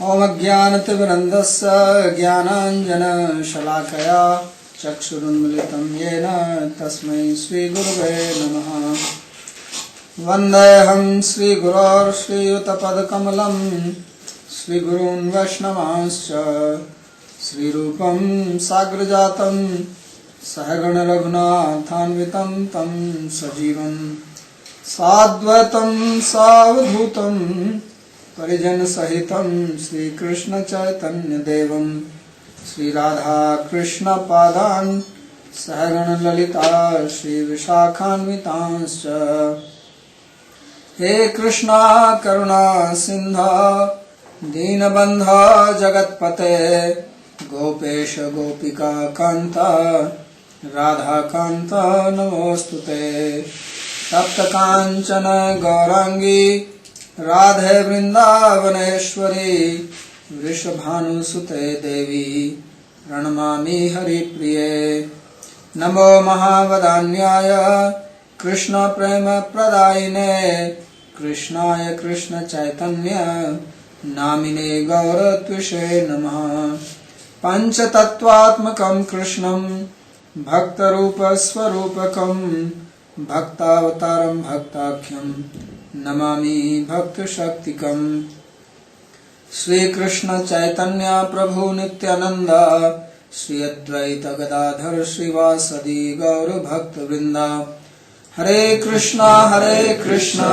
ओम अज्ञानतिमिरन्धस्य ज्ञानाञ्जनशलाकया चक्षुरुन्मिलितं येन तस्मै श्रीगुरवे नमः। वन्देऽहं श्रीगुरोर्श्रीयुतपदकमलं श्रीगुरून् वैष्णवांश्च श्रीरूपं साग्रजातं सहगणरघुनाथान्वितं तं सजीवं साद्वैतं सावधूतं परिजनसहितं श्रीकृष्णचैतन्यदेवं श्रीराधाकृष्णपादान् सहगणललिता श्रीविशाखान्वितांश्च। हे कृष्णा करुणा सिन्धो दीनबन्धो जगत्पते गोपेश गोपिका कान्त राधाकान्त नमोऽस्तुते। तप्तकाञ्चन गौराङ्गी राधे वृन्दावनेश्वरी वृषभानुसुते देवी प्रणमामि हरिप्रिये। नमो महावदान्याय कृष्ण प्रेम प्रदायिने कृष्णाय कृष्ण चैतन्य नामिने गौरत्विषे नमः। पंचतत्वात्मकं कृष्णं भक्तरूप स्वरूपकं भक्तावतारं भक्ताख्यं नमामि भक्तशक्तिकम्। श्री कृष्ण चैतन्य प्रभु नित्यानंद श्री अद्वैत गदाधर श्रीवासदि गौर भक्त वृंदा। हरे कृष्णा कृष्णा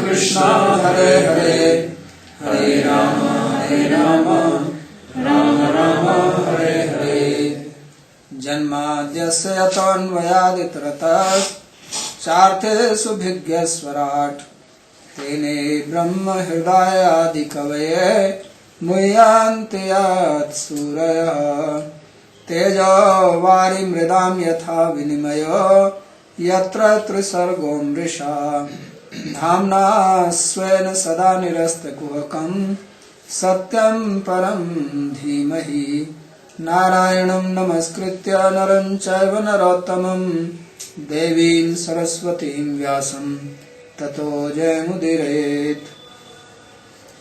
कृष्णा हरे हरे हरे राम राम राम हरे हरे। जन्माद्यस्य यतोऽन्वयादितरतश्चार्थेषु भिज्ञस्वराट् तेने ब्रह्म हृदयादिकवये मुह्यन्ति यत्सूरयः। तेजो वारिमृदां यथा विनिमयो यत्र त्रिसर्गो मृषा धाम्ना स्वेन सदा निरस्तकुहकं सत्यं परं धीमहि। नारायणं नमस्कृत्य नरं चैव नरोत्तमं देवीं सरस्वतीं व्यासं ततो जयमुदीरयेत्।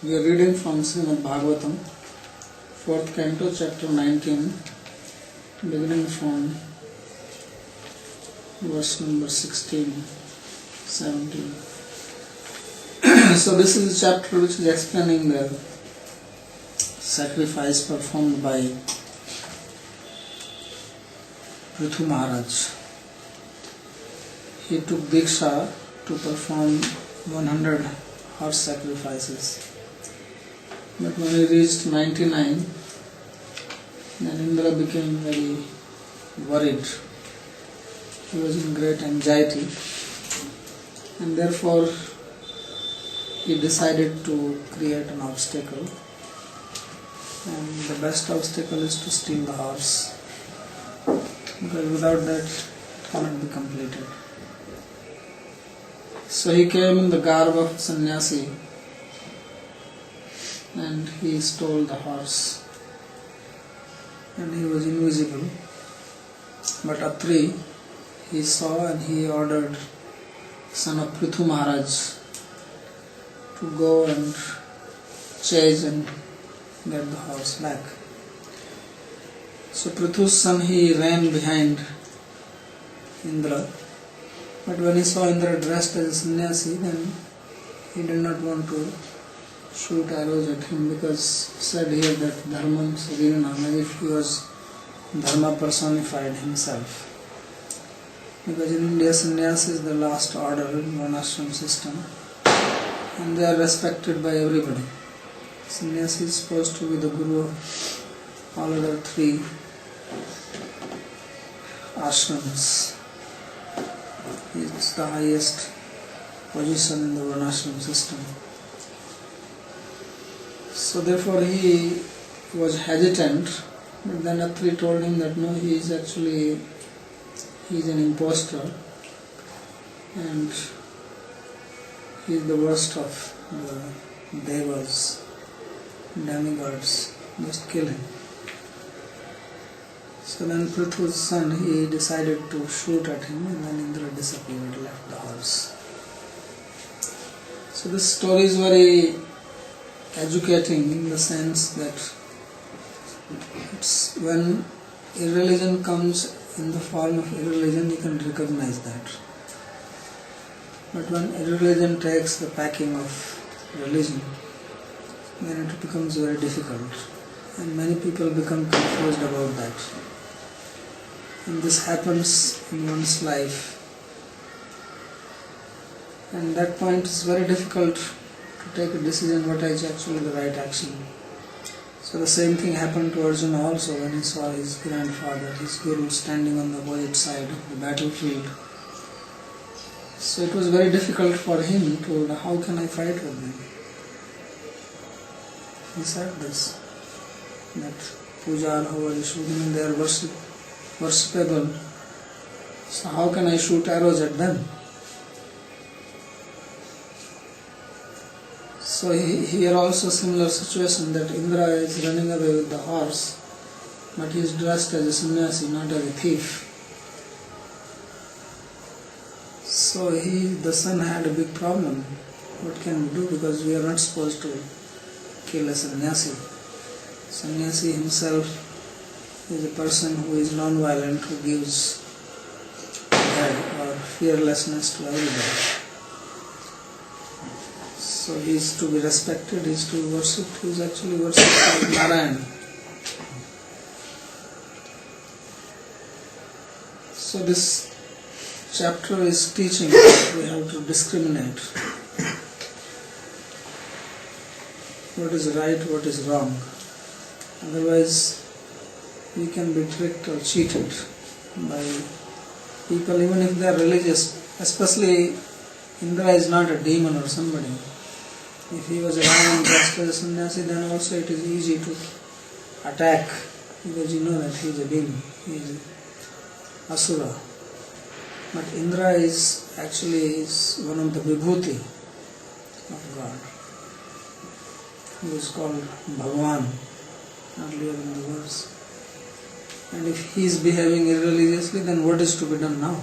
We are reading from Srimad Bhagavatam, 4th Canto, chapter 19, beginning from verse number 16, 17. So this is a chapter which is explaining the sacrifice performed by Prithu Maharaj. He took Diksha to perform 100 horse sacrifices. But when he reached 99, then Indra became very worried. He was in great anxiety, and therefore he decided to create an obstacle. And the best obstacle is to steal the horse, because without that it cannot be completed. So he came in the garb of sannyasi and he stole the horse, and he was invisible. But Atri he saw, and he ordered son of Prithu Maharaj to go and chase and get the horse back. So Prithu's son, he ran behind Indra, but when he saw Indra dressed as a sannyasi, then he did not want to shoot arrows at him, because said here that Dharman Saviranam, as if he was Dharma personified himself. Because in India sannyasi is the last order in one ashram system, and they are respected by everybody. Sannyasi is supposed to be the guru of all other three ashrams. He is the highest position in the varnashram system. So therefore he was hesitant, but then Atri told him that no, he is an impostor, and he is the worst of the devas, demigods, just kill him. So then Prithu's son, he decided to shoot at him, and then Indra disappeared, left the horse. So this story is very educating in the sense that it's when irreligion comes in the form of irreligion, you can recognize that. But when irreligion takes the packing of religion, then it becomes very difficult. And many people become confused about that. And this happens in one's life. And that point is very difficult to take a decision what is actually the right action. So the same thing happened to Arjuna also when he saw his grandfather, his guru, standing on the opposite side of the battlefield. So it was very difficult for him to, how can I fight with them? He said this, that puja or havarishu, they are worshipable. So how can I shoot arrows at them? So here also similar situation, that Indra is running away with the horse, but he is dressed as a sannyasi, not as a thief. So the son had a big problem. What can we do? Because we are not supposed to kill a sannyasi. Sannyasi himself is a person who is non-violent, who gives head or fearlessness to everybody. So he is to be respected, he is to be worshipped, he is actually worshipped as Narayana. So this chapter is teaching that we have to discriminate what is right, what is wrong. Otherwise we can be tricked or cheated by people, even if they are religious. Especially Indra is not a demon or somebody. If he was around dressed as a sannyasi, then also it is easy to attack, because you know that he is a demon, he is asura. But Indra is actually one of the vibhuti of God, who is called Bhagavan earlier in the verse. And if he is behaving irreligiously, then what is to be done now?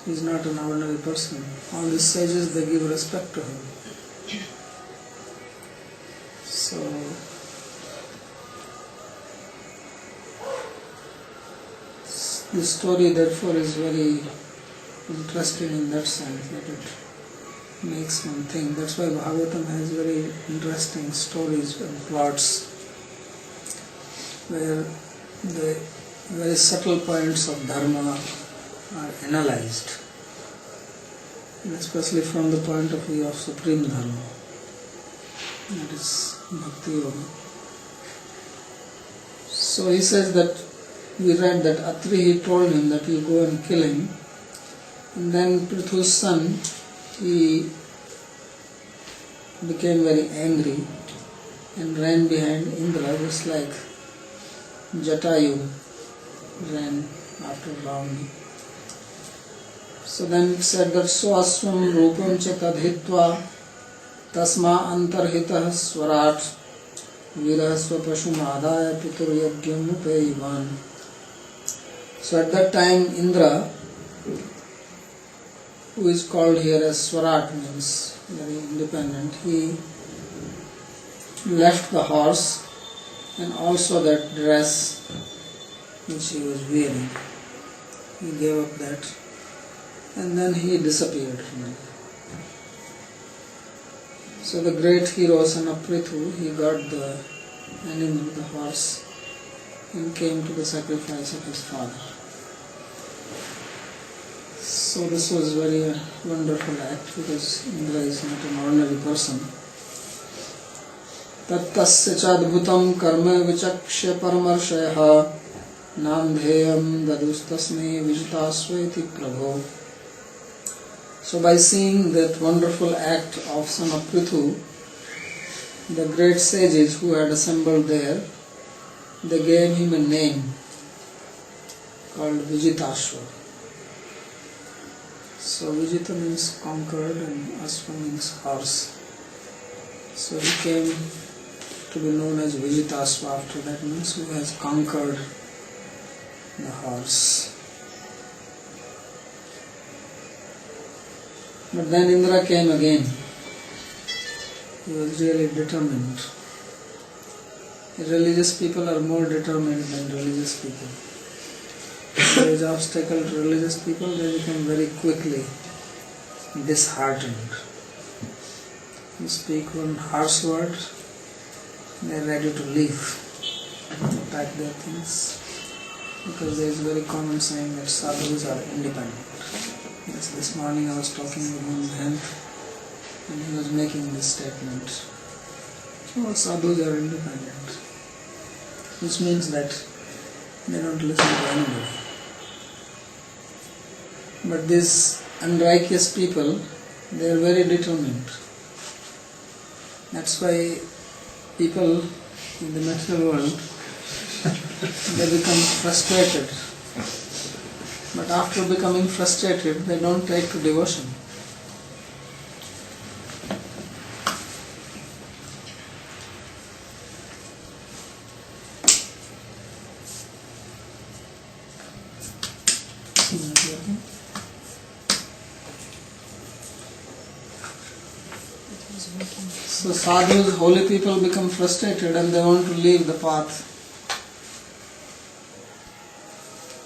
He is not an ordinary person. All these sages, they give respect to him. So this story therefore is very interesting in that sense, that it makes one think. That's why Bhagavatam has very interesting stories and plots where the very subtle points of dharma are analyzed, and especially from the point of view of supreme dharma, that is bhakti yoga. So he says that, we read that Atri, he told him that you go and kill him, and then Prithu's son, he became very angry and ran behind Indra, just like Jatayu ran after Ravana. So then it said that swaswam rupam cha tadhitva tasma antarhitah swarat virahasva pashumadaya pituryajnam upayivan. So at that time Indra, who is called here as Swarat, means very independent, he left the horse and also that dress which he was wearing. He gave up that, and then he disappeared from it. So the great hero, son of Prithu, he got the animal, the horse, and came to the sacrifice of his father. So this was very wonderful act, because Indra is not an ordinary person. Tattasya chadbhutam karma vichakshya paramarshayah namdheyam dadustasme vijitasveti prabho. So by seeing that wonderful act of son of Prithu, the great sages who had assembled there, they gave him a name called Vijitashva. So Vijita means conquered and Ashva means horse. So he came to be known as Vijitasva after that, means who has conquered the horse. But then Indra came again he was really determined. Religious people are more determined than religious people. If there is obstacle to religious people, they become very quickly disheartened. You speak one harsh word, they are ready to leave, to pack their things. Because there is a very common saying that sadhus are independent. Yes, this morning I was talking with one man and he was making this statement. So sadhus are independent, which means that they don't listen to anybody. But these unrighteous people, they are very determined. That's why people in the material world, they become frustrated. But after becoming frustrated, they don't take to devotion. So sadhus, holy people become frustrated and they want to leave the path.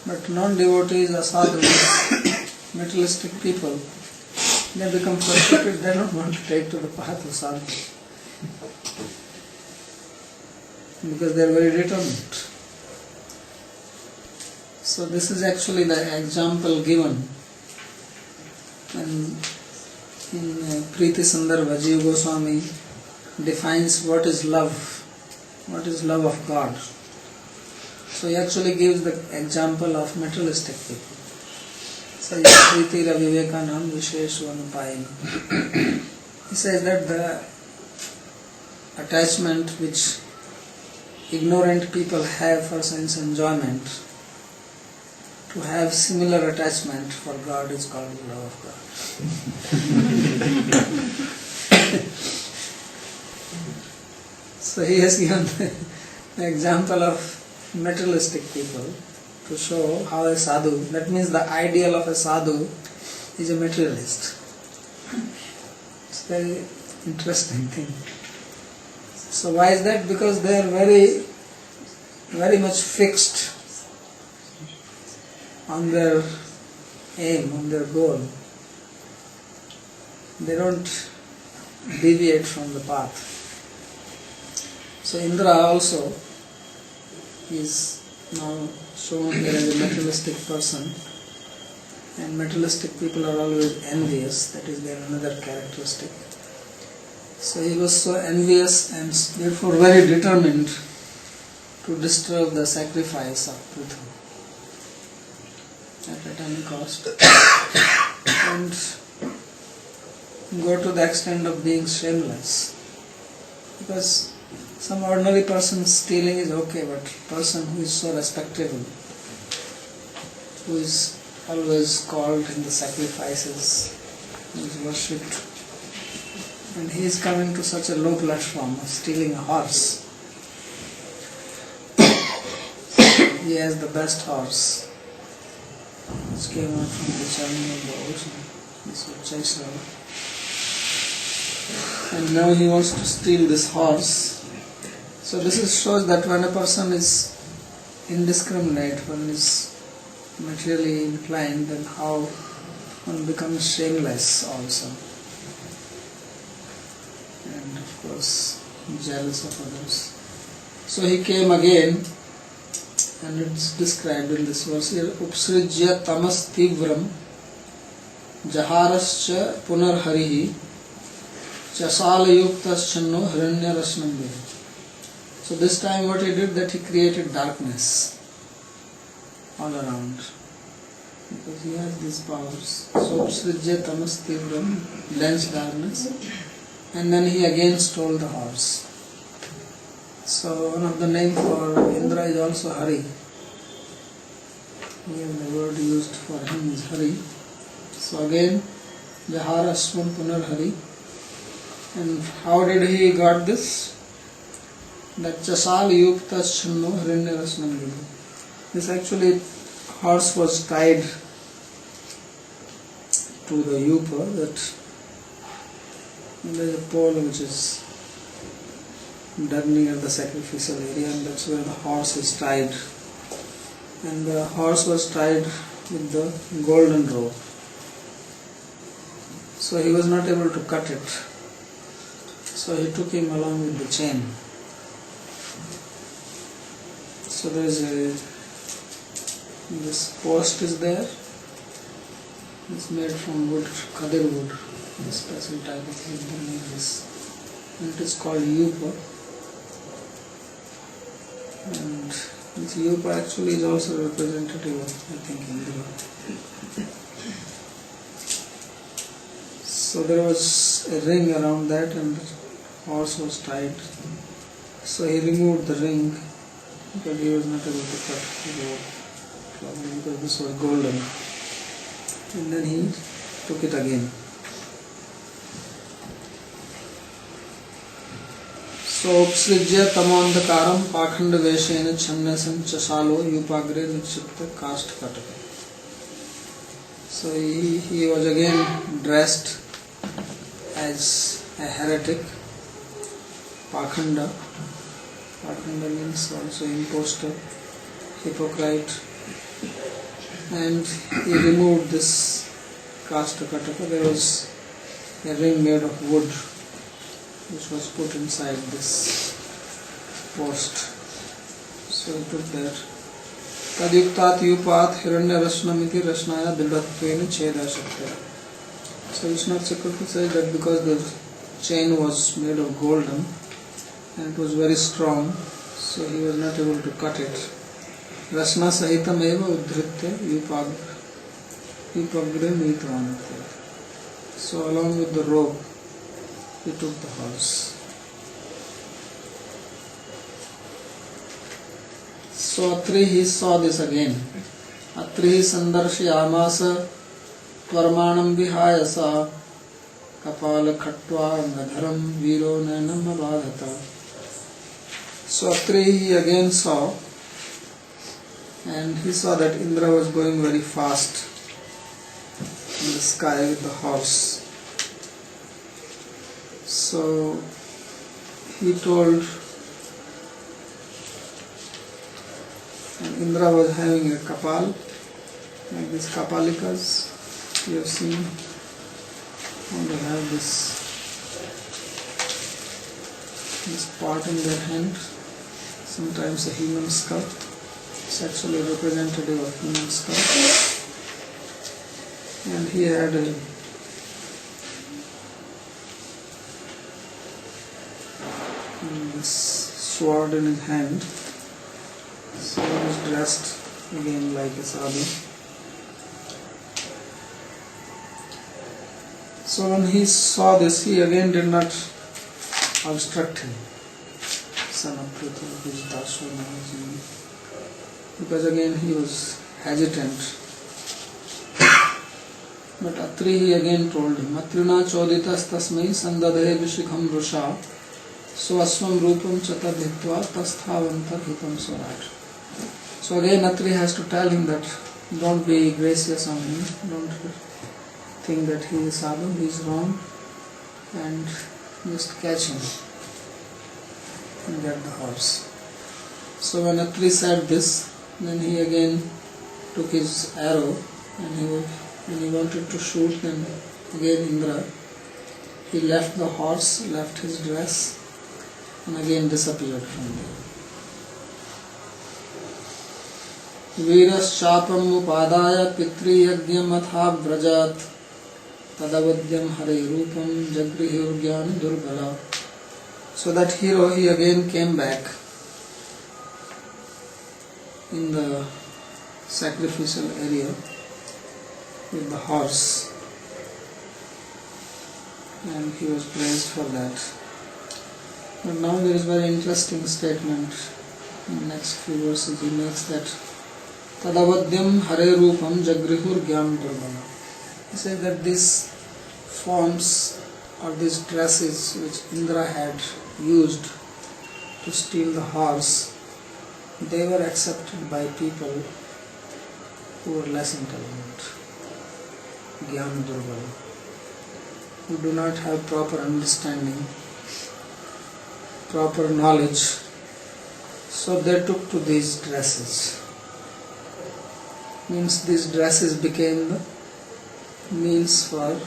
But non-devotees or sadhus, materialistic people, they become frustrated, they don't want to take to the path of sadhu. Because they are very determined. So this is actually the example given when in Priti Sandarbha, Jiva Goswami defines what is love of God. So he actually gives the example of materialistic people. So Priti Ravivekanam Visheshu Anupayam. He says that the attachment which ignorant people have for sense enjoyment, to have similar attachment for God is called the love of God. So he has given the example of materialistic people to show how a sadhu, that means the ideal of a sadhu is a materialist. It's a very interesting thing. So why is that? Because they are very much fixed on their aim, on their goal. They don't deviate from the path. So Indra also is now shown here as a materialistic person, and materialistic people are always envious, that is their another characteristic. So he was so envious and therefore very determined to disturb the sacrifice of Prithu at any cost, and go to the extent of being shameless. Because some ordinary person stealing is okay, but person who is so respectable, who is always called in the sacrifices, who is worshipped, and he is coming to such a low platform of stealing a horse. He has the best horse, which came out from the churning of the ocean, this Uchai. And now he wants to steal this horse. So this shows that when a person is indiscriminate, one is materially inclined, then how one becomes shameless also. And of course jealous of others. So he came again, and it's described in this verse here, Upsrijya tamas tivram jaharascha punar harihi chasala yuktaschanno hiranya rasnam. So this time what he did, that he created darkness all around, because he has these powers. So Upsrijya tamas tivram, dense darkness, and then he again stole the horse. So one of the names for Indra is also Hari. Here the word used for him is Hari. So again, Jahara Aswan Punar Hari. And how did he got this? That Chasal Yukta Shanno Hiranya Rasnam. This actually horse was tied to the yupa, that there is a pole which is dug near the sacrificial area, and that's where the horse is tied. And the horse was tied with the golden rope. So he was not able to cut it. So he took him along with the chain. So there is this post is there. It's made from wood, kadir wood, a special type of wood they make this. And it is called yupa. And this yupa actually is also representative of, I think, Indra. So there was a ring around that, and the horse was tied. So he removed the ring, but he was not able to cut the rope because this was golden. And then he took it again. So Upsrijya tamandakaram pakhanda veshena channasam chasalo yupagre nikshipta cast kataka. So he was again dressed as a heretic, pakhanda. Pakhanda means also impostor, hypocrite. And he removed this kasta kataka. There was a ring made of wood which was put inside this post. So he took that. Tadyuktat yupat hiranya rasnamiti rasnaya didatvena cheda shakya. So Vishnu Chakravarti says that because the chain was made of golden and it was very strong, so he was not able to cut it. Rasna sahitam eva udhritya yupagre mitvanatya. So along with the rope, he took the horse. So Atri he saw this again. Atri sandarshayamasa tvarmanam vihayasa kapala khatva angadharam viro nanam abhadata. So Atri he again saw, and he saw that Indra was going very fast in the sky with the horse. So he told, and Indra was having a kapal, like these kapalikas you have seen, and they have this part in their hand, sometimes a human skull. It's actually representative of human skull. And he had this sword in his hand. So he was dressed again like a sadhu. So when he saw this, he again did not obstruct him. Son of Prithu, his Dasa, because again he was hesitant. But Atri he again told him, Atrina choditas tasmai sandadhe vishikham rusha swasvam rupam chatadhitva tasthavantar hitam swaraj. So again Atri has to tell him that don't be gracious on him, don't think that he is sadhu, he is wrong, and just catch him and get the horse. So when Atri said this, then he again took his arrow, and when he wanted to shoot, then again Indra, he left the horse, left his dress, and again disappeared from there. Viras chapam upadaya pitri yagyam atha brajat tadavadyam hare rupam jagrihir jnana durbala. So that hero, he again came back in the sacrificial area with the horse, and he was praised for that. But now there is a very interesting statement in the next few verses. He makes that Tadavadyam hare rupam jagrihur gyam durbala. He said that these forms or these dresses which Indra had used to steal the horse, they were accepted by people who were less intelligent, gyam durbala, who do not have proper understanding, proper knowledge, so they took to these dresses. Means these dresses became the means for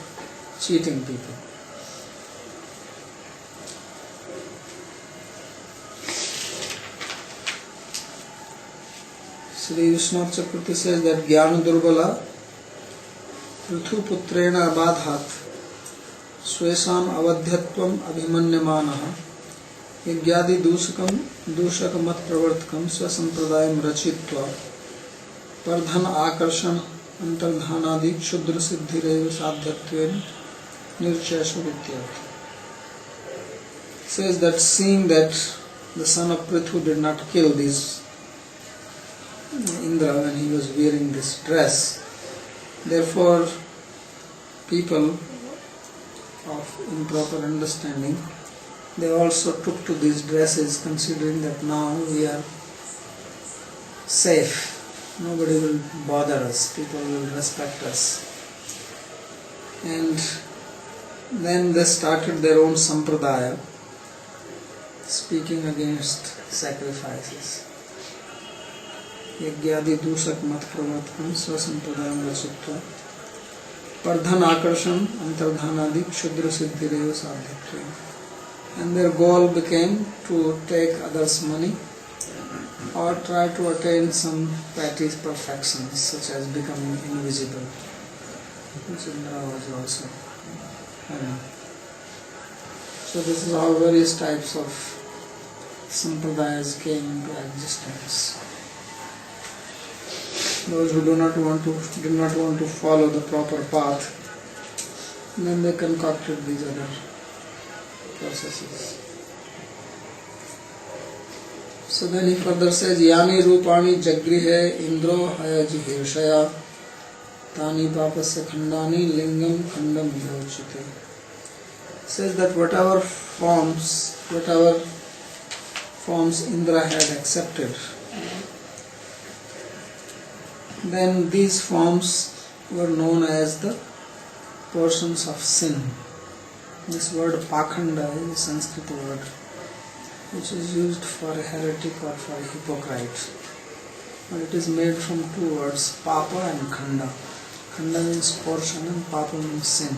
cheating people. Sri Vishnu Chakravarti says that Jnana Durbala Prithu Putrena Abadhat Swesam Avadhyatvam Abhimanyamanaha Yagyadi Dushakamat Pravartakam Swasampradayam Rachitva Pardhan Akarshan Antardhanadi Kshudra Siddhireva Sadhyatven Nirchesha Vityat. Says that seeing that the son of Prithu did not kill this Indra when he was wearing this dress, therefore people of improper understanding, they also took to these dresses, considering that now we are safe, nobody will bother us, people will respect us. And then they started their own sampradaya, speaking against sacrifices. Yagyadi dusak mat pravartakam swasampradayam rachitva pardhan akarshan antardhanadi kshudra siddhireva sadhyatva. And their goal became to take others' money or try to attain some petty perfections such as becoming invisible, which Indra was also having. So this is how various types of sampradayas came into existence. Those who did not want to follow the proper path, then they concocted these other processes. So then he further says, Yani Rupani Jagrihe Indro Hayaji Hirshaya Tani Papasya Khandani Lingam Khandam Yochite. Says that whatever forms Indra had accepted, then these forms were known as the portions of sin. This word pakhanda is a Sanskrit word which is used for a heretic or for a hypocrite. But it is made from two words, papa and khanda. Khanda means portion and papa means sin.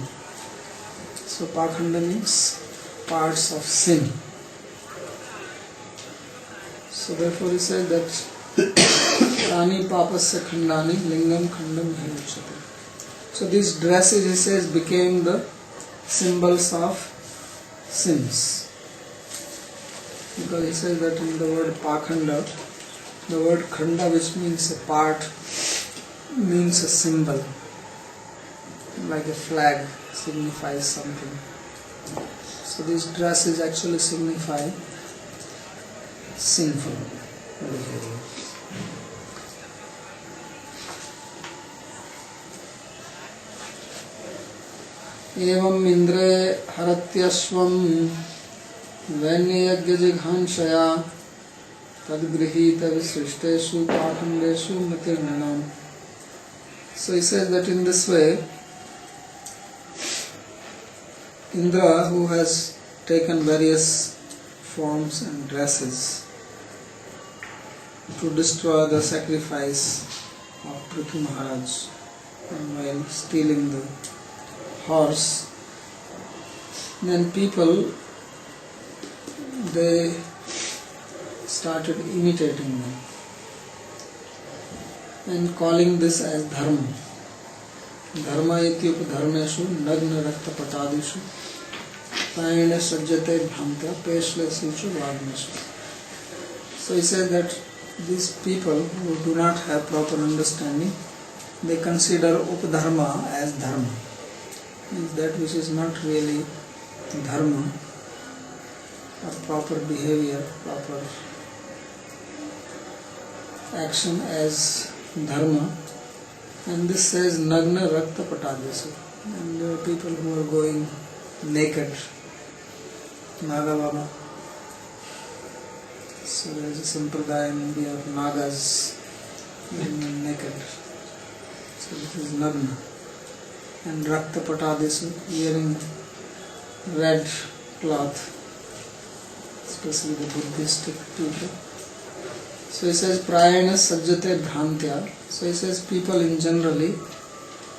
So pakhanda means parts of sin. So therefore he said that Rani Papasya Khandani Lingam Khandam Hayuchate. So these dresses, he says, became the symbols of sins. Because he says that in the word Pakhanda, the word Khanda, which means a part, means a symbol. Like a flag signifies something. So these dresses actually signify sinful behavior. एवं इंद्रे हरत्यश्वं वैन्ययज्ञजिघांसया तद्गृहीत विसृष्टेषु पाखंडेषु मतिर्नृणाम्. So he says that in this way, Indra, who has taken various forms and dresses to destroy the sacrifice of Prithu Maharaj, and while stealing the horse, then people, they started imitating them and calling this as dharma. Dharma ityup dharmeshu nagna rakta patadishu payana sajjate bhamta peshleshu vagneshu. So he said that these people who do not have proper understanding, they consider upadharma as dharma. Means that which is not really dharma or proper behavior, proper action as dharma. And this says Nagna Rakta Patadyasu. And there are people who are going naked. Naga Baba. So there is a sampradaya in India of Nagas being naked. So this is Nagna. And Rakta Patadyasu, wearing red cloth. especially the Buddhistic people. So he says, Prayana sajjate bhrantya. So he says people in generally,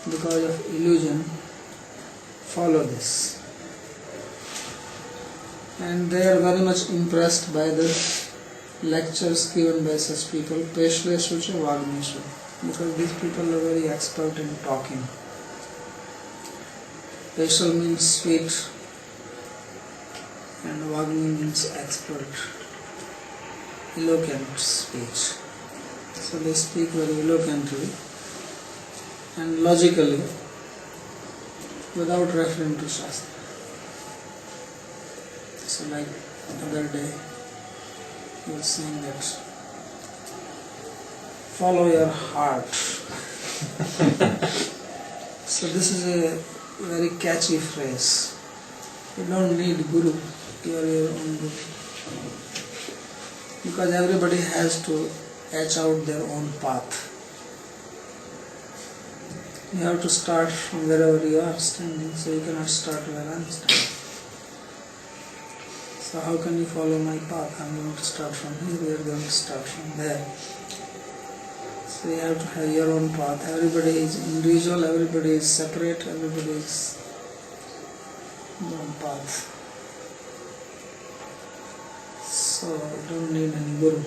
because of illusion, follow this. And they are very much impressed by the lectures given by such people, Peshleshu Vagneshu, because these people are very expert in talking. Peshal means sweet and Vagni means expert, eloquent speech. So they speak very eloquently and logically without referring to Shastra. So like other day he was saying that follow your heart. So this is a very catchy phrase. You don't need guru, you are your own guru. Because everybody has to etch out their own path. You have to start from wherever you are standing, so you cannot start where I am standing. So how can you follow my path? I am going to start from here, we are going to start from there. So you have to have your own path. Everybody is individual, everybody is separate, everybody is their own path. So you don't need any guru.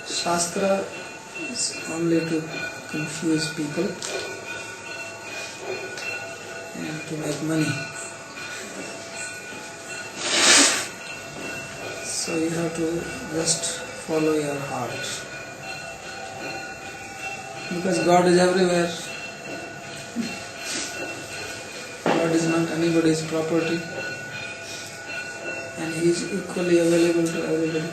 Shastra is only to confuse people and to make money. So you have to just follow your heart. Because God is everywhere. God is not anybody's property. And He is equally available to everybody.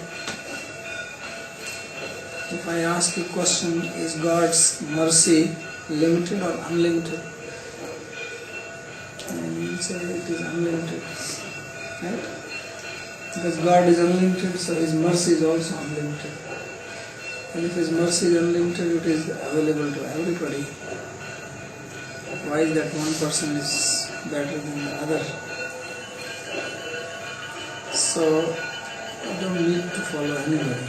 If I ask you a question, is God's mercy limited or unlimited? And you say it is unlimited. Right? Because God is unlimited, so His mercy is also unlimited. And if His mercy is unlimited, it is available to everybody. Why is that one person is better than the other? So, you don't need to follow anybody.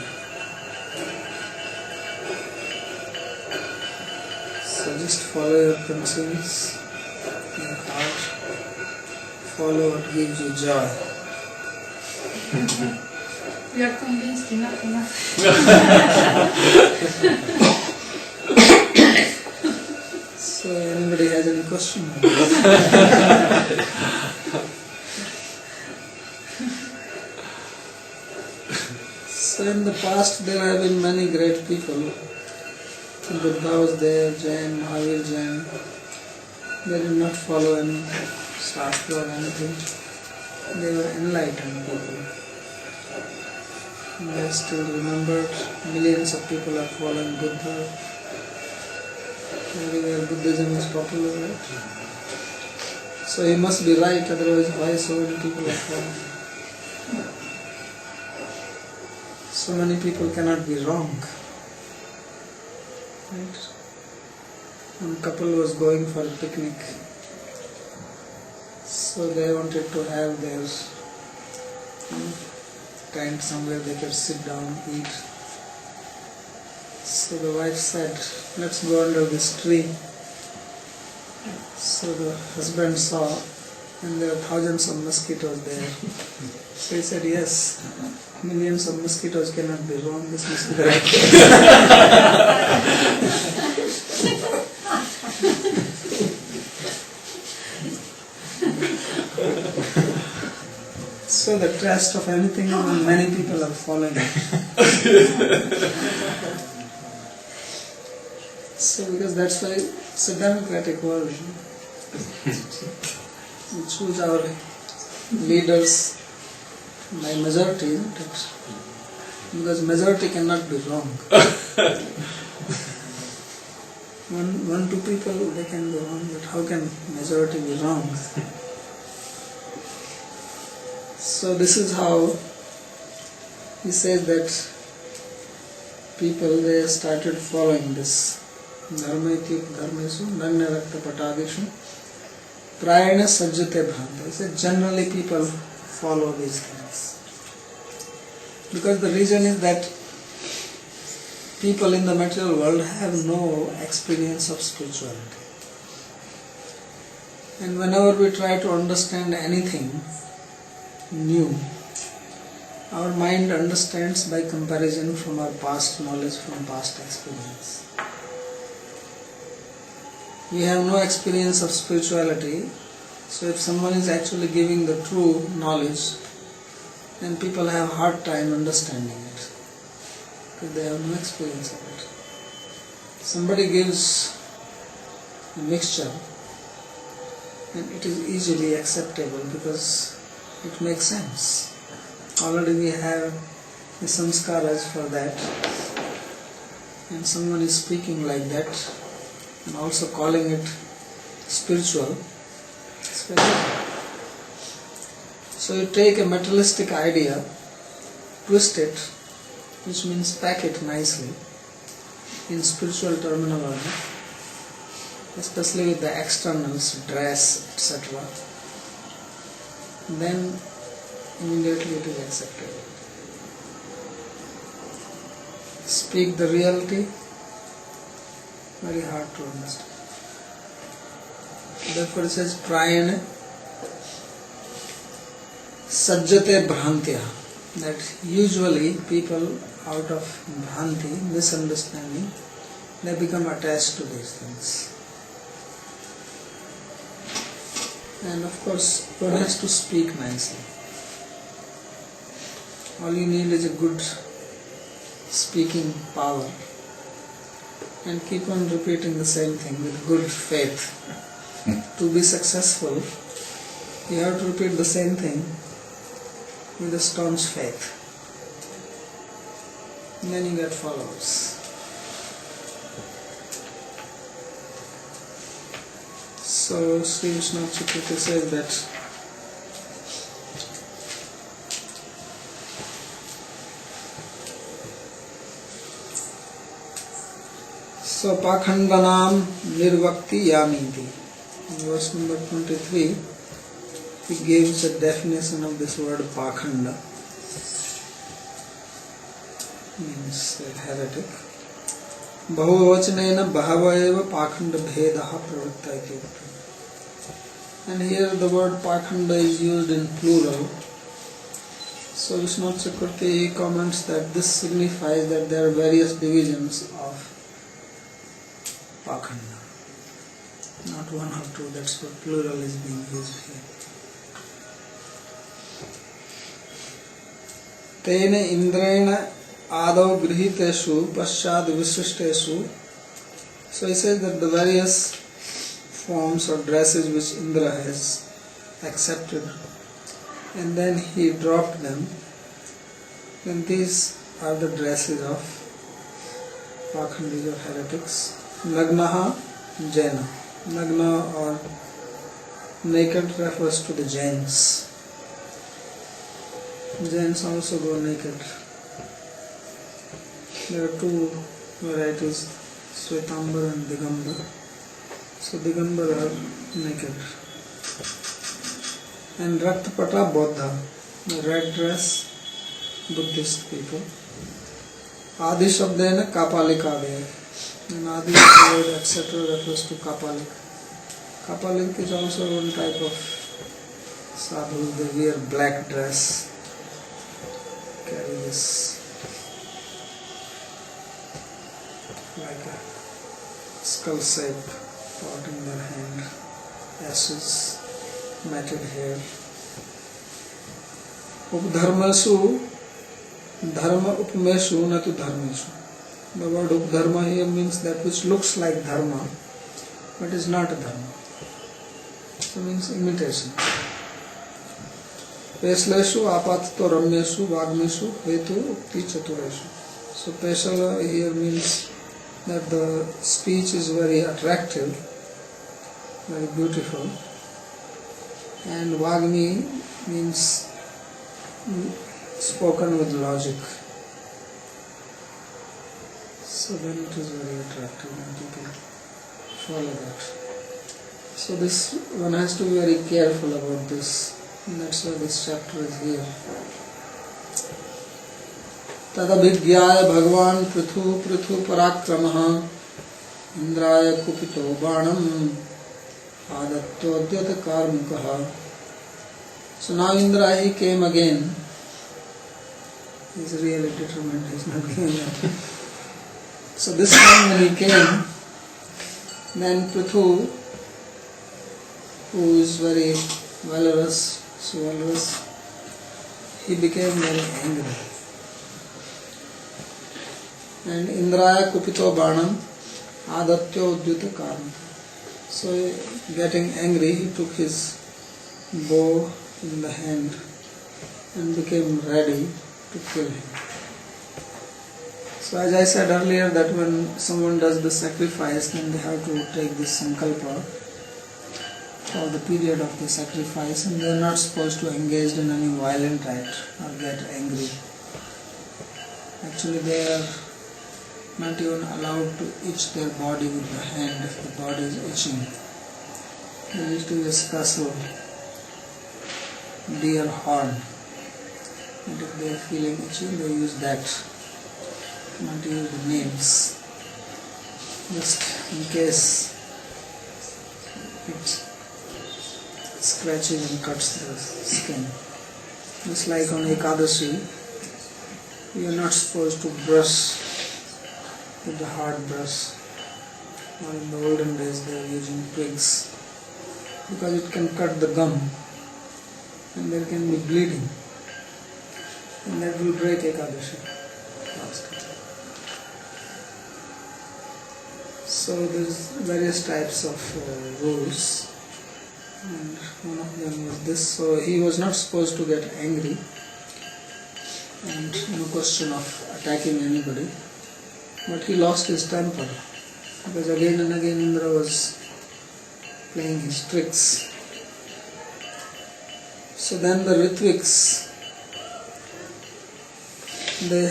So just follow your conscience, your heart, follow what gives you joy. We are convinced enough. So anybody has any question? So in the past there have been many great people. Buddha was there, Jain, Mahavir Jain. They did not follow any Shastra or anything. They were enlightened people. They are still remembered. Millions of people are following Buddha. Everywhere Buddhism is popular, right? So he must be right, otherwise why so many people are following? So many people cannot be wrong. Right? One couple was going for a picnic. So they wanted to have their tent somewhere they could sit down, eat. So the wife said, let's go under this tree. So the husband saw, and there were thousands of mosquitoes there. So he said, yes, millions of mosquitoes cannot be wrong, this must be right. So the trust of anything, many people are following it. So because that's why it's a democratic world. We choose our leaders by majority, isn't it? Because majority cannot be wrong. One, two people, they can be wrong, but how can majority be wrong? So this is how he says that people, they started following this. Dharmaityuk dharmesu nanyarakta patadishu prayana sajjate bhanta. He said generally people follow these things. Because the reason is that people in the material world have no experience of spirituality. And whenever we try to understand anything new, our mind understands by comparison from our past knowledge, from past experience. We have no experience of spirituality, so if someone is actually giving the true knowledge, then people have a hard time understanding it, because they have no experience of it. Somebody gives a mixture, and it is easily acceptable because it makes sense. Already we have the samskaras for that, and someone is speaking like that and also calling it spiritual. It's very good. So you take a materialistic idea, twist it, which means pack it nicely in spiritual terminology, especially with the externals, dress, etc. Then immediately it is acceptable. Speak the reality, very hard to understand. Therefore it says prayana sajjate bhrantya, that usually people out of bhranti, misunderstanding, they become attached to these things. And of course one has to speak nicely. All you need is a good speaking power, and keep on repeating the same thing with good faith. To be successful, you have to repeat the same thing with a staunch faith. And then you get followers. So Sri Vishnu Chakriti says that Sapakhandanam nirvakti yamiti. In verse number 23, he gives a definition of this word pakhanda. Means heretic. Bahuvachanena bahava eva pakhanda bhedaha pravritta iti. And here the word pakhanda is used in plural. So Vishnu Chakravarti comments that this signifies that there are various divisions of pakhanda. Not one or two, that's what plural is being used here. Tene indraena adau grihiteshu paschad vishishteshu. So he says that the various forms or dresses which Indra has accepted, and then he dropped them, then these are the dresses of pakhandis or heretics. Nagnaha Jaina. Nagna or naked refers to the Jains. Jains also go naked. There are two varieties, Swetambar and Digambar. So Digambar are naked. And Raktapata Bodha, the red dress, Buddhist people. Adi Shabdena Kapalika there. And Adi word etc. refers to Kapalik. Kapalik is also one type of sadhu. They wear black dress, carry this like a skull shape pot in their hand, ashes, matted hair. Updharmasu dharma upmeshu natu dharmeshu. The word updharma here means that which looks like dharma but is not a dharma. So it means imitation. Pesleshu apatato ramyeshu vagmeshu hetu ukti chatureshu. So pesala here means that the speech is very attractive, very beautiful, and vagmi means spoken with logic. So then it is very attractive and people follow that. So this one has to be very careful about this, and that's why this chapter is here. तदभिज्ञाय भगवान Prithu Prithu पराक्रमः इंद्राय कुपितो बाणम आदत्तोद्यत कार्मुकः. So now Indra, he came again. He's really determined, he's not giving up. So this time when he came, then Prithu, who is very valorous, he became very angry. And Indraya kupito banam adatyo udyuta karma. So getting angry, he took his bow in the hand and became ready to kill him. So as I said earlier, that when someone does the sacrifice, then they have to take this sankalpa for the period of the sacrifice, and they are not supposed to engage in any violent act or get angry. Actually they are not even allowed to itch their body with the hand if the body is itching. They used to use special deer horn, and if they are feeling itchy, they use that, not use the nails, just in case it scratches and cuts the skin. Just like on Ekadashi, you are not supposed to brush with the hard brush, or in the olden days they were using twigs, because it can cut the gum and there can be bleeding, and that will break Ekadashi fast. So there's various types of rules, and one of them was this. So he was not supposed to get angry, and no question of attacking anybody, but he lost his temper, because again and again Indra was playing his tricks. So then the Ritviks, they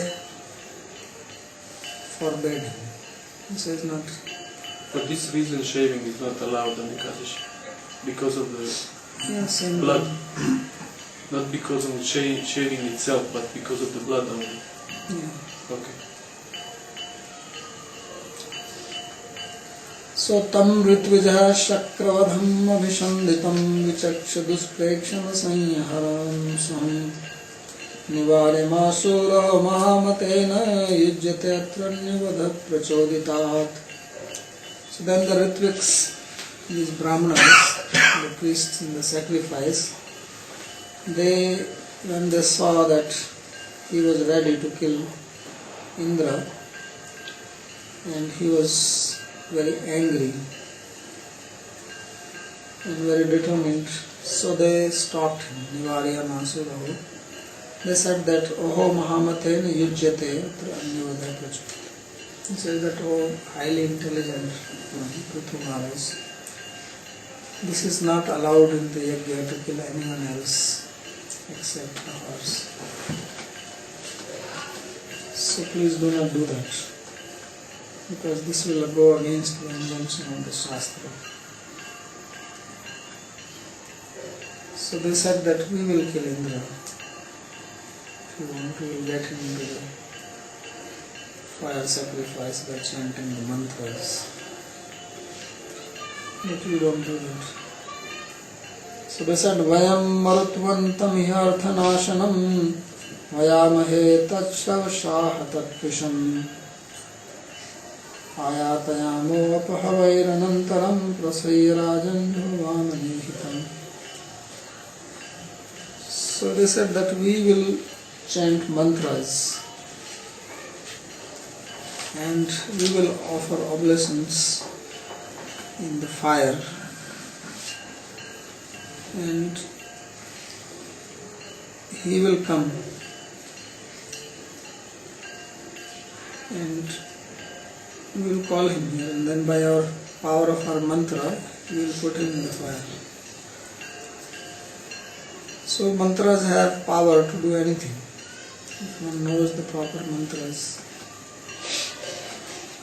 forbade him. He says not. For this reason shaving is not allowed on Ekadashi, because of the blood. Not because of the shaving itself, but because of the blood only. Yeah. Okay. So tam ऋत्विजः शक्रवधम् अभिषन्दितं विचक्ष दुष्प्रेक्षण संहारं स्वं निवार्यमासुरो महामतेन युज्यते अत्रण्यवध प्रचोदितात्. So then the Ritviks, these Brahmanas, the priests in the sacrifice, they, when they saw that he was ready to kill Indra, and he was very angry and very determined, so they stopped him. Nivarya Masuraho. They said that Oho Mahamatena Yujyate Atra Anyavadha Prachur. He said that, oh highly intelligent Prithu Maharaj, this is not allowed in the yajna to kill anyone else except the horse. So please do not do that, because this will go against the injunction of the Shastra. So they said that we will kill Indra. If you want, we will get him into the fire sacrifice by chanting the mantras. But we don't do that. So they said, Vayam marutvantam iharthanashanam vayamahe tatshravashaha tatpisham ayatayamo apahavairanantaram prasayirajan bhavamanihitam. So they said that we will chant mantras and we will offer oblations in the fire, and he will come and we will call him here, and then by our power of our mantra we will put him in the fire. So mantras have power to do anything. If one knows the proper mantras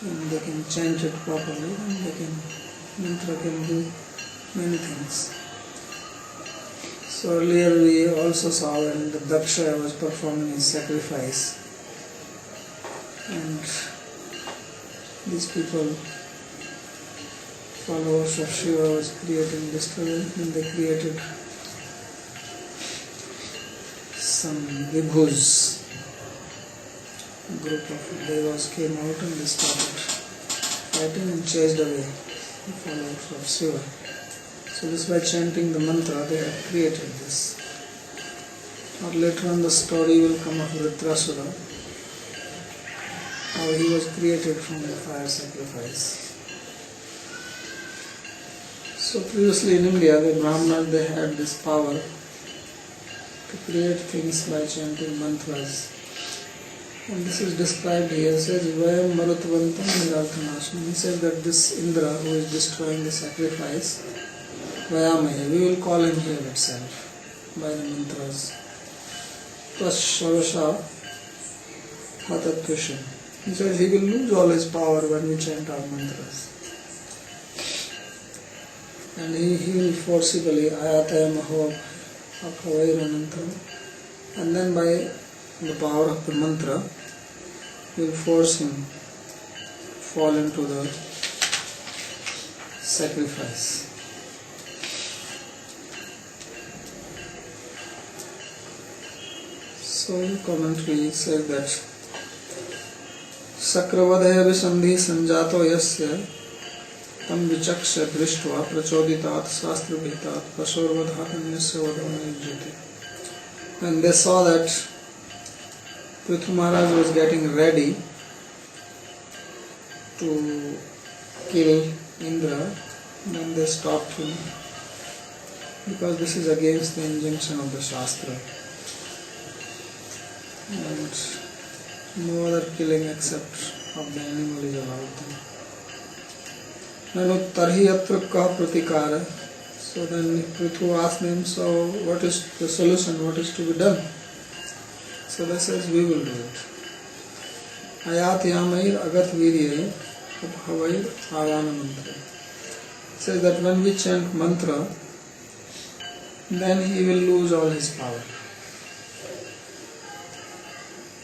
and they can chant it properly, then mantra can do many things. So earlier we also saw when the Daksha was performing his sacrifice, And these people, followers of Shiva, was creating disturbance, and they created some vibhus. A group of devas came out and they started fighting and chased away the followers of Shiva. So this, by chanting the mantra, they had created this. Or later on the story will come of Vritrasura, how he was created from the fire sacrifice. So previously in India, the Brahmanas, they had this power to create things by chanting mantras. And this is described here. It says, Vayam Marutvantam Nirarthanasham. He said that this Indra, who is destroying the sacrifice, Vayamaya, we will call him here itself by the mantras. Tashavasha Hatatpusham. He says he will lose all his power when we chant our mantras. And he will forcibly Ayataya Maho Akhavairanantram. And then by the power of the mantra, will force him to fall into the sacrifice. So in commentary it said that Sakravadaya Visandhi Sanjato Yasya Tam Vichaksha Drishtva Prachodhitat Sastra Bhitat Pasorvadhatanyasya Vadamajyate. When they saw that Prithu Maharaj was getting ready to kill Indra, then they stopped him, because this is against the injunction of the Shastra. And no other killing except of the animal is allowed then. Nanu tarhi atra ka pratikara. So then Prithu asked him, so what is the solution, what is to be done? So they says, we will do it. Ayat yamair agat virye abhavair avana mantra. Says that when we chant mantra, then he will lose all his power.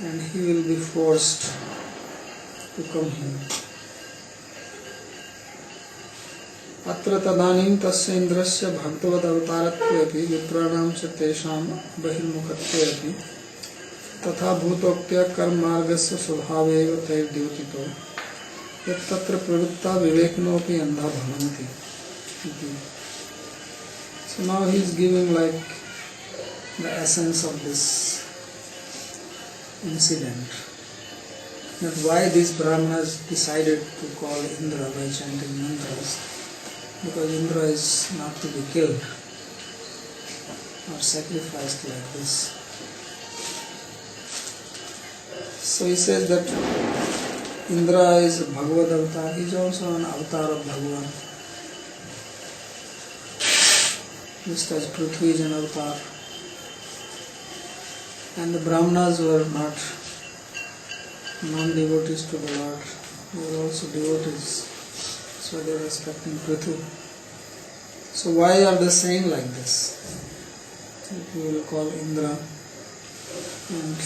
And he will be forced to come here. Atra tadanim tasya indrasya bhaktavad avataratve api vipranam cha tesham bahirmukhatve api तथा भूतोक्त्या कर्म मार्गस्य स्वभावेव तैर्द्योतितो यत्र प्रवृत्ता विवेकिनोपि अंधा भवन्ति. So now he is giving like the essence of this incident, that why these Brahmanas decided to call Indra by chanting mantras, because Indra is not to be killed or sacrificed like this. So he says that Indra is a Bhagavad avatar, he is also an avatar of Bhagavan. Just as Prithvi is an avatar. And the Brahmanas were not non-devotees to the Lord, they were also devotees. So they were respecting Prithvi. So why are they saying like this? We will call Indra and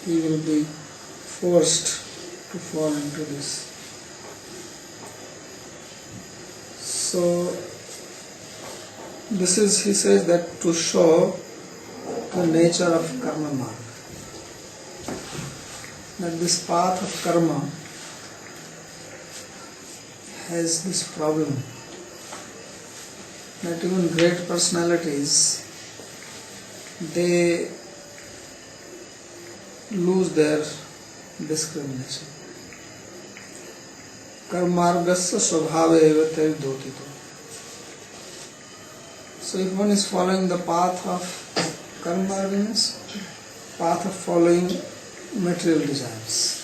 he will be forced to fall into this. So this is, he says that to show the nature of karma marg, that this path of karma has this problem, that even great personalities, they lose their discrimination. Karmargasya svabhaveva tairdotito. So if one is following the path of karma, means path of following material desires.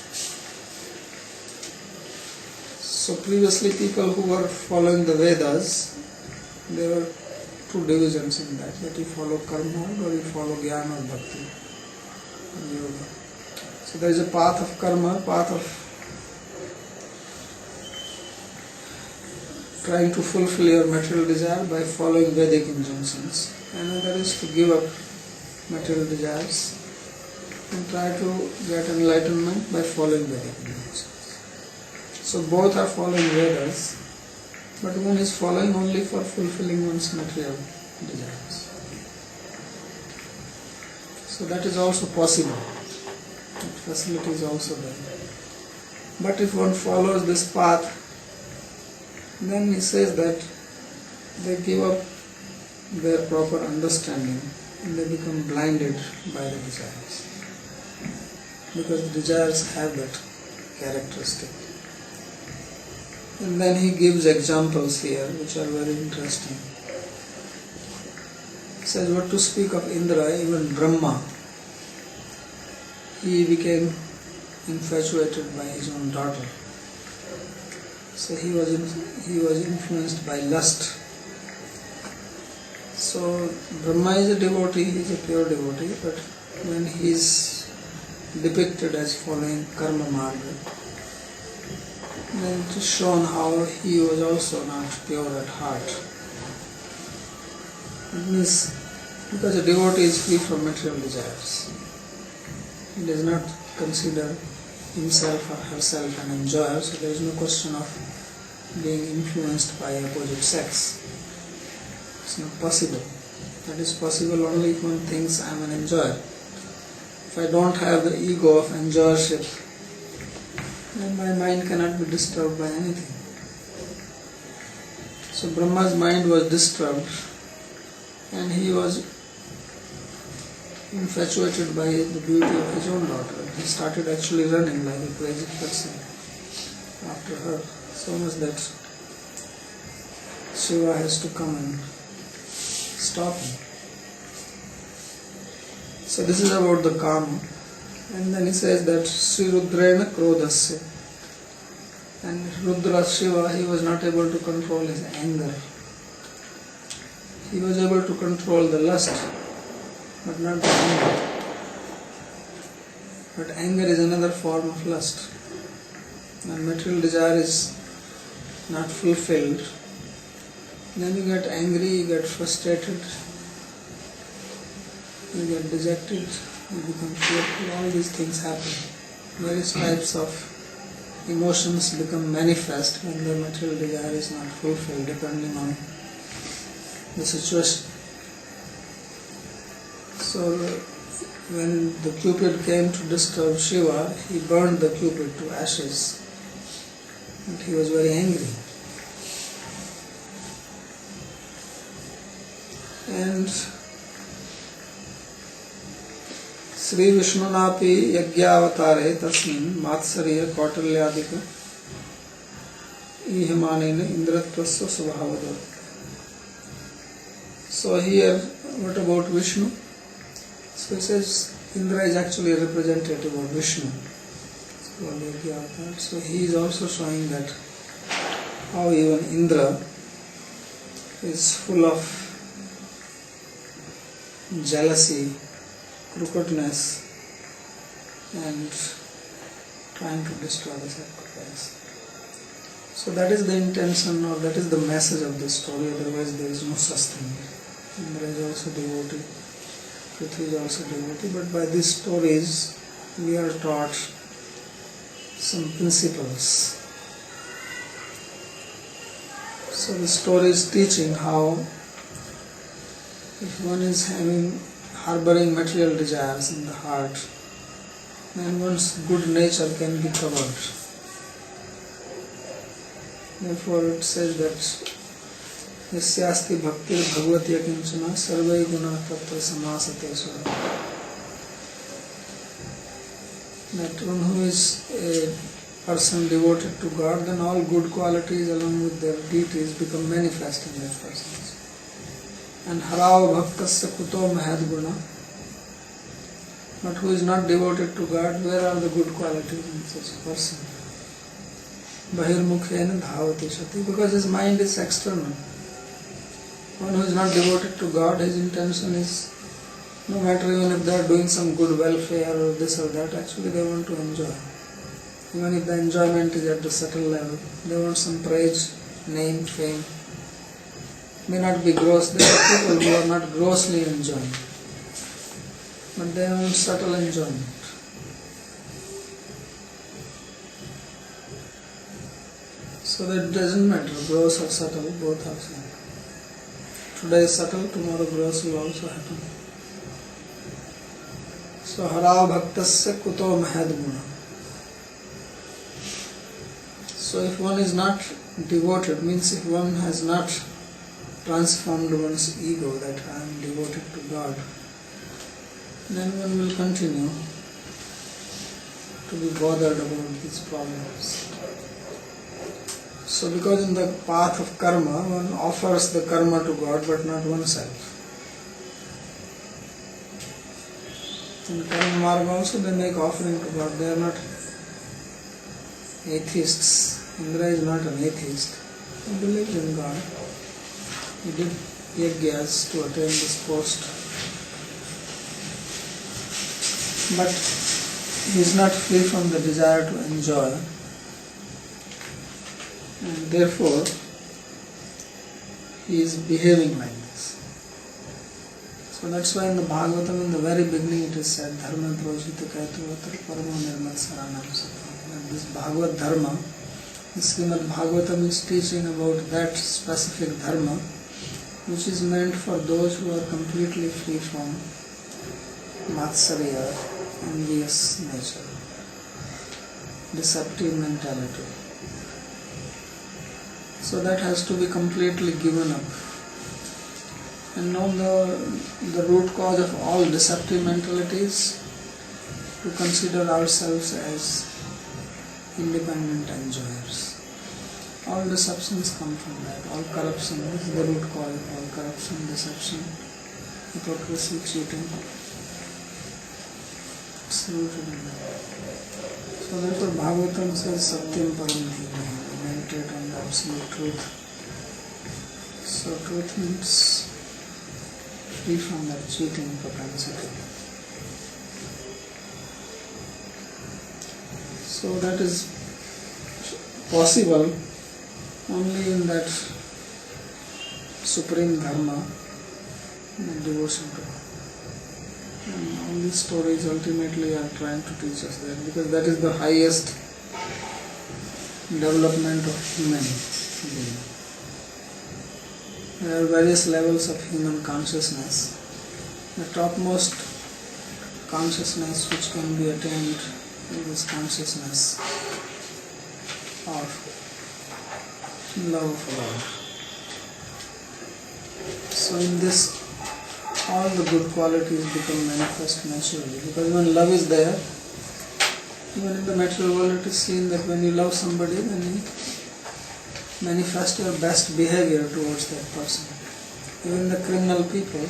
So previously people who were following the Vedas, there were two divisions in that you follow karma or you follow jnana or bhakti and yoga. So there is a path of karma, path of trying to fulfill your material desire by following Vedic injunctions. Another is to give up material desires and try to get enlightenment by following Vedic knowledge. So both are following Vedas, but one is following only for fulfilling one's material desires. So that is also possible. That facility is also there. But if one follows this path, then he says that they give up their proper understanding and they become blinded by the desires. Because the desires have that characteristic. And then he gives examples here which are very interesting. He says, what to speak of Indra, even Brahma, he became infatuated by his own daughter. So he was influenced by lust. So Brahma is a devotee, he is a pure devotee, but when he is depicted as following karma marga, then it is shown how he was also not pure at heart. It means because a devotee is free from material desires. He does not consider himself or herself an enjoyer, so there is no question of being influenced by opposite sex. It's not possible. That is possible only if one thinks I am an enjoyer. If I don't have the ego of enjoyership, then my mind cannot be disturbed by anything. So Brahma's mind was disturbed and he was infatuated by the beauty of his own daughter. He started actually running like a crazy person after her, so much that Shiva has to come and stop him. So this is about the karma. And then he says that Sri Rudraena Krodhasya. And Rudra Shiva, he was not able to control his anger. He was able to control the lust, but not the anger. But anger is another form of lust. When material desire is not fulfilled, then you get angry, you get frustrated, you get dejected, you become fearful, all these things happen. Various types of emotions become manifest when the material desire is not fulfilled, depending on the situation. So when the Cupid came to disturb Shiva, he burned the Cupid to ashes, and he was very angry. And Sri Vishnunapi Yagyavatare Tasmin Matsariya Kautalyadika Ihimanena Indratvasya Subhavada. So here, what about Vishnu? So it says Indra is actually a representative of Vishnu. So he is also showing that how even Indra is full of jealousy, crookedness, and trying to destroy the sacrifice. So that is the intention, or that is the message of the story, otherwise there is no such thing. Indra is also devotee, Prithvi is also devotee, but by these stories we are taught some principles. So the story is teaching how if one is harboring material desires in the heart, then one's good nature can be covered. Therefore it says that Yasyasti bhaktir bhagavati akinchana sarvai guna tatra samasate sura. That one who is a person devoted to God, then all good qualities along with their deities become manifest in that person. And harao bhaktasya kuto mahad guna. But who is not devoted to God, where are the good qualities in such a person? Bahirmukhena dhavati sati, because his mind is external. One who is not devoted to God, his intention is, no matter even if they are doing some good welfare or this or that, actually they want to enjoy. Even if the enjoyment is at the subtle level, they want some praise, name, fame. May not be gross, there are people who are not grossly enjoying, but they want subtle enjoyment. So that it doesn't matter, gross or subtle, both are same. Today is subtle, tomorrow gross will also happen. So hara bhaktasya kuto mahad guna. So if one is not devoted, means if one has not transformed one's ego that I am devoted to God, then one will continue to be bothered about these problems. So because in the path of karma, one offers the karma to God but not oneself. In karma marga also they make offering to God. They are not atheists. Indra is not an atheist. He believes in God. He did yajnas to attain this post. But he is not free from the desire to enjoy. And therefore, he is behaving like this. So that's why in the Bhagavatam, in the very beginning, it is said, Dharma projita kaitavatar parama nirmat saranam sattvam. And this Bhagavad Dharma, the Srimad Bhagavatam is teaching about that specific Dharma, which is meant for those who are completely free from Matsarya, envious nature, deceptive mentality. So that has to be completely given up. And now the root cause of all deceptive mentalities, to consider ourselves as independent enjoyers. All deceptions come from that. All corruption, this is the root cause of all corruption, deception, hypocrisy, cheating. It's rooted in that. So therefore Bhagavatam says Satyam Param Dhyana, meditate on the absolute truth. So truth means free from that cheating propensity. So that is possible only in that supreme dharma, in devotion to God. And all these stories ultimately are trying to teach us that, because that is the highest development of human being. There are various levels of human consciousness. The topmost consciousness which can be attained is this consciousness of love for God. So in this, all the good qualities become manifest naturally, because when love is there, even in the material world it is seen that when you love somebody, then you manifest your best behavior towards that person. Even the criminal people,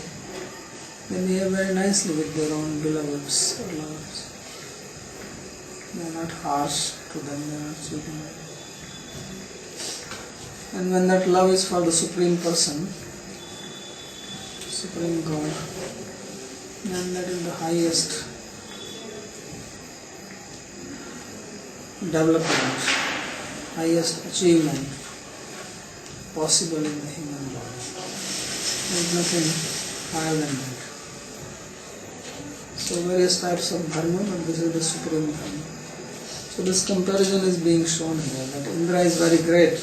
they behave very nicely with their own beloveds or lovers. They are not harsh to them, they are not cheating. And when that love is for the Supreme Person, Supreme God, then that is the highest development, highest achievement possible in the human body. There is nothing higher than that. So various types of dharma, but this is the supreme dharma. So this comparison is being shown here, that Indra is very great,